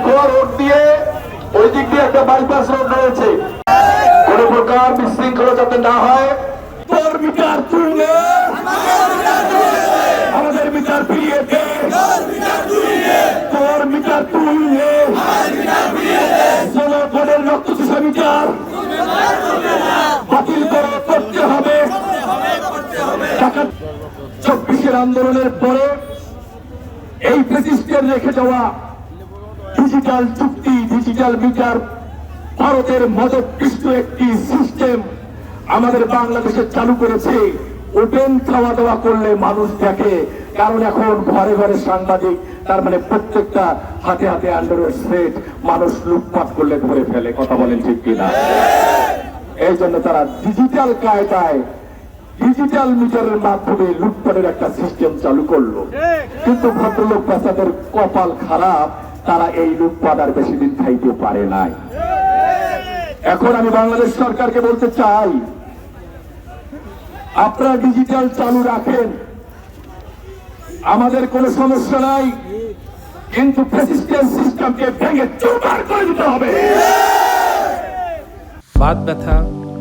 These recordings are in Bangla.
ফ্লোর রোড দিয়ে ওই দিক দিয়ে একটা বাইপাস রোড রয়েছে, কোন প্রকার বিশৃঙ্খলা যাতে না হয়। তোর মিটার তুললে আমাদের মিটার ফিরিয়ে দে, তোর মিটার তুললে জনগণের রক্তচোষা মিটার বাতিল করতে হবে। 24-এর আন্দোলনের পরে এই ফ্যাসিস্টের রেখে যাওয়া ডিজিটাল চুক্তি, ডিজিটাল মিটার ভারতের মদতপৃষ্ট একটি সিস্টেম আমাদের বাংলাদেশে চালু করেছে। ওপেন খাওয়া দাওয়া করলে মানুষ দেখে, কারণ এখন ঘরে ঘরে সাংবাদিক, তার মানে প্রত্যেকটা হাতে হাতে আন্ডারওয়্যার সেট, মানুষ লুটপাট করলে ধরে ফেলে। কথা বলেন ঠিক কিনা? এই জন্য তারা ডিজিটাল কায়দায় ডিজিটাল মিটারের মাধ্যমে লুটপাটের একটা সিস্টেম চালু করলো। কিন্তু ভদ্রলোক বাচ্চাদের কপাল খারাপ, তারা এই লুটপাট আর বেশি দিন খাইতে পারে নাই। এখন আমি বাংলাদেশ সরকারকে বলতে চাই, আপনারা ডিজিটাল চালু রাখেন, আমাদের কোনো সমস্যা নাই, কিন্তু ফ্যাসিস্টের সিস্টেমকে ভেঙে চুরমার করে দিতে হবে। বাত ব্যথা,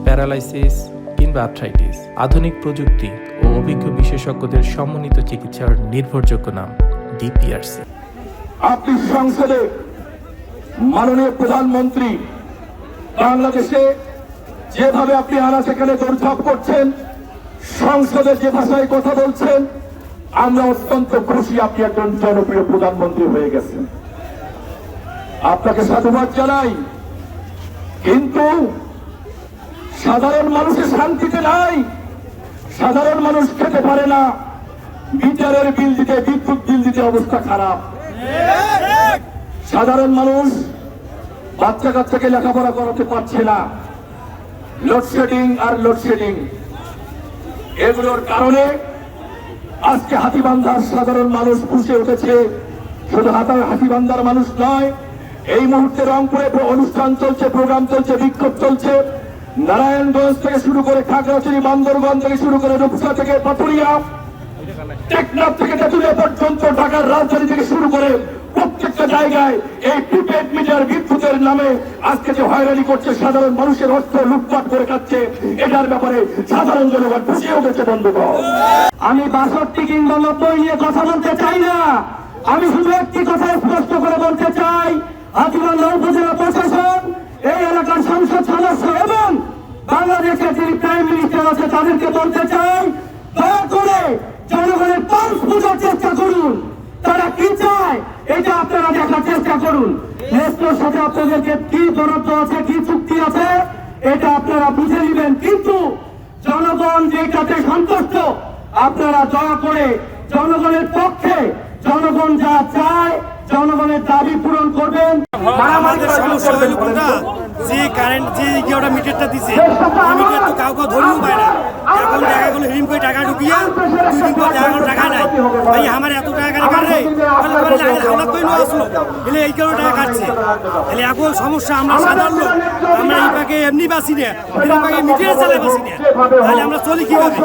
প্যারালাইসিস কিংবা আর্থ্রাইটিস, আধুনিক প্রযুক্তি ও অভিজ্ঞ বিশেষজ্ঞদের সমন্বিত চিকিৎসার নির্ভরযোগ্য নাম ডিপিআরসি। আপনি সংসদে মাননীয় প্রধানমন্ত্রী বাংলাদেশে যেভাবে আপনি আনা সেখানে দৌড়ঝাঁপ করছেন, সংসদে যে ভাষায় কথা বলছেন, আমরা অত্যন্ত খুশি আপনি একজন জনপ্রিয় প্রধানমন্ত্রী হয়ে গেছেন। আপনাকে সাধুবাদ জানাই। কিন্তু সাধারণ মানুষের শান্তিতে নাই, সাধারণ মানুষ খেতে পারে না, মিটারের বিল দিতে, বিদ্যুৎ বিল দিতে অবস্থা খারাপ। সাধারণ মানুষ বাচ্চা কাচ্চাকে লেখাপড়া করাতে পারছে না। লোডশেডিং আর লোডশেডিং, এগুলোর কারণে আজকে হাতীবান্ধার সাধারণ মানুষ ফুঁসে উঠেছে। শুধু হাতীবান্ধার মানুষ নয়, এই মুহূর্তে রংপুরে অনুষ্ঠান চলছে, প্রোগ্রাম চলছে, বিক্ষোভ চলছে। নারায়ণগঞ্জ থেকে শুরু করে খাগড়াছড়ি, বান্দরবান থেকে শুরু করে রূপসা থেকে পাথুরিয়া, টেকনাফ থেকে তেঁতুলিয়া পর্যন্ত, ঢাকার রাজধানী থেকে শুরু করে প্রত্যেকটা জায়গায় এই প্রিপেড মিটার বিদ্যুতের নামে আজকে যে হয়রানি করছে, সাধারণ মানুষের অর্থ লুটপাট করে খাচ্ছে, এটার ব্যাপারে সাধারণ জনগণ খুশি উঠেছে। বন্ধুগণ, আমি 62 কিংবা 90 নিয়ে কথা বলতে চাই না, আমি শুধু একটি কথা স্পষ্ট করে বলতে চাই, হাতীবান্ধা উপজেলা প্রশাসন, এই এলাকার সংসদ সদস্য এবং বাংলাদেশের যিনি প্রাইম মিনিস্টার আছে তাদেরকে বলতে চাই, দয়া করে জনগণের পালস বোঝার চেষ্টা করুন। তারা কি চায় এটা আপনারা দেখার চেষ্টা করুন। নেস্টোর সাথে আপনাদেরকে কি বরাদ্দ আছে, কি চুক্তি আছে, এটা আপনারা বুঝে নেবেন। কিন্তু জনগণ যেটাতে সন্তুষ্ট, আপনারা দয়া করে জনগণের পক্ষে, জনগণ যা চায়, জনগণের দাবি পূরণ করবেন। আমাদের সমস্যা হইল কোনটা, যে কারেন্ট যে ওটা মিটারটা দিছে, এই মিটার তো কাউকে ধরিও পায় না। এখন দেখা গেলো হিম করে টাকা ঢুকিয়া 2 দিন পর দেখা গেলো টাকা নাই। ভাই আমার এত টাকা কাটে, হাওলাত করে নিয়ে আসলো, এলে এই কারণে টাকা কাটছে। তাহলে এখন সমস্যা, আমরা সাধারণ লোক, আমরা এই পাকে এমনি বাঁচি না, এই পাকে মিটারে চালাই বাঁচি না। তাহলে আমরা চলি কিভাবে?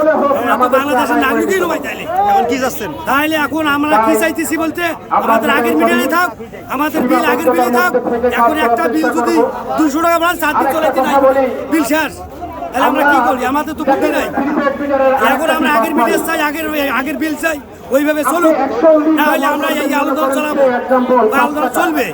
আমরা তো বাংলাদেশের নাগরিকই নয়। তাইলে এখন কি যাচ্ছেন? তাহলে এখন আমরা কি চাইতেছি বলতে, আমাদের আগের মিটারে থাক, আমাদের বিল আগের বিলে থাক। এখন একটা বিল যদি 200 টাকা বাড়ান, 4 দিন চলাইতে নাই, বিল শেষ। তাহলে আমরা কি করি? আমাদের তো বুদ্ধি নাই। এখন আমরা আগের মিটার চাই, আগের বিল চাই, ওইভাবে চলুক, না হলে আমরা এই আলোচনা চালাবো, আলোচনা চলবে।